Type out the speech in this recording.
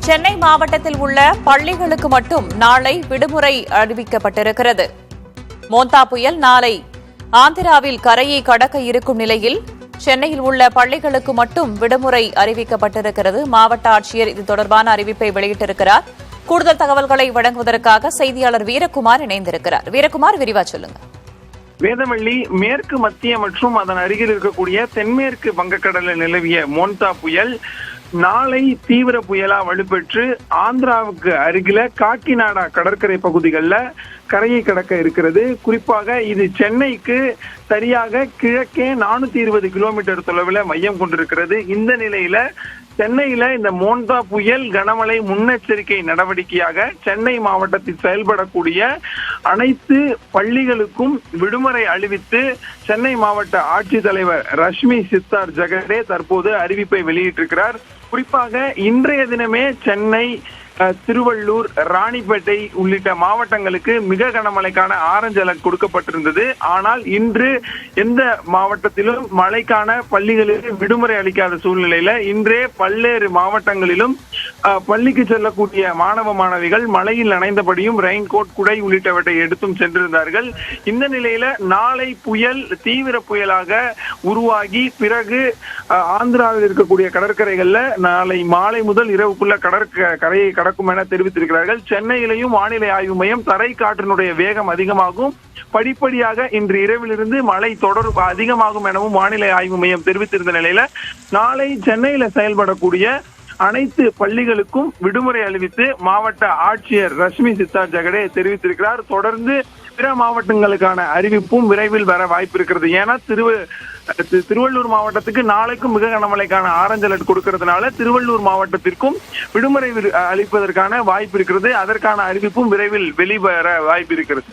சென்னை மாவட்டத்தில் உள்ள பள்ளிகளுக்கு மட்டும் நாளை விடுமுறை அறிவிக்கப்பட்டிருக்கிறது. மோந்தா புயல் நாளை ஆந்திராவில் கரையை கடக்க இருக்கும் நிலையில் சென்னையில் உள்ள பள்ளிகளுக்கு மட்டும் விடுமுறை அறிவிக்கப்பட்டிருக்கிறது. மாவட்ட ஆட்சியர் இது தொடர்பான அறிவிப்பை வெளியிட்டிருக்கிறார். கூடுதல் தகவல்களை வழங்குவதற்காக செய்தியாளர் வீரகுமார் இணைந்திருக்கிறார். வீரகுமார், விரிவா சொல்லுங்க. வேதவள்ளி, மேற்கு மத்திய மற்றும் அதன் அருகில் இருக்கக்கூடிய தென்மேற்கு வங்கக்கடலில் நிலவிய மோந்தா புயல் நாளை தீவிர புயலா வலுப்பெற்று ஆந்திராவுக்கு அருகில காக்கிநாடா கடற்கரை பகுதிகளில் கரையை கடக்க இருக்கிறது. குறிப்பாக இது சென்னைக்கு சரியாக கிழக்கே 420 கிலோமீட்டர் தொலைவில் மையம் கொண்டிருக்கிறது. இந்த நிலையில சென்னையில இந்த மோந்தா புயல் கனமழை முன்னெச்சரிக்கை நடவடிக்கையாக சென்னை மாவட்டத்தில் செயல்படக்கூடிய அனைத்து பள்ளிகளுக்கும் விடுமுறை அறிவித்து சென்னை மாவட்ட ஆட்சித்தலைவர் ரஷ்மி சித்தார் ஜெகடே தற்போது அறிவிப்பை வெளியிட்டிருக்கிறார். குறிப்பாக இன்றைய தினமே சென்னை, திருவள்ளூர், ராணிப்பேட்டை உள்ளிட்ட மாவட்டங்களுக்கு மிக கனமழைக்கான ஆரஞ்சு அலர்ட் கொடுக்கப்பட்டிருந்தது. ஆனால் இன்று எந்த மாவட்டத்திலும் மழைக்கான பள்ளிகளுக்கு விடுமுறை அளிக்காத சூழ்நிலையில இன்றே பல்வேறு மாவட்டங்களிலும் பள்ளிக்கு செல்லக்கூடிய மாணவ மாணவிகள் மழையில் நனைந்தபடியும் ரெயின்கோட், குடை உள்ளிட்டவற்றை எடுத்தும் சென்றிருந்தார்கள். இந்த நிலையில நாளை புயல் தீவிர புயலாக உருவாகி பிறகு ஆந்திராவில் இருக்கக்கூடிய கடற்கரைகள்ல நாளை மாலை முதல் இரவுக்குள்ள கரையை கடக்கும் என தெரிவித்திருக்கிறார்கள். சென்னையிலையும் வானிலை ஆய்வு மையம் தரை காற்றினுடைய வேகம் அதிகமாகும், படிப்படியாக இன்று இரவிலிருந்து மழை தொடர் அதிகமாகும் எனவும் வானிலை ஆய்வு மையம் தெரிவித்திருந்த நிலையில நாளை சென்னையில செயல்படக்கூடிய அனைத்து பள்ளிகளுக்கும் விடுமுறை அறிவித்து மாவட்ட ஆட்சியர் ரஷ்மி சித்தார் ஜெகடே தெரிவித்திருக்கிறார். தொடர்ந்து பிற மாவட்டங்களுக்கான அறிவிப்பும் விரைவில் வர வாய்ப்பு இருக்கிறது. ஏன்னா திருவள்ளூர் மாவட்டத்துக்கு நாளைக்கும் மிக கனமழைக்கான ஆரஞ்சு அலர்ட் கொடுக்கறதுனால திருவள்ளூர் மாவட்டத்திற்கும் விடுமுறை அளிப்பதற்கான வாய்ப்பு இருக்கிறது. அதற்கான அறிவிப்பும் விரைவில் வெளிவர வாய்ப்பு இருக்கிறது.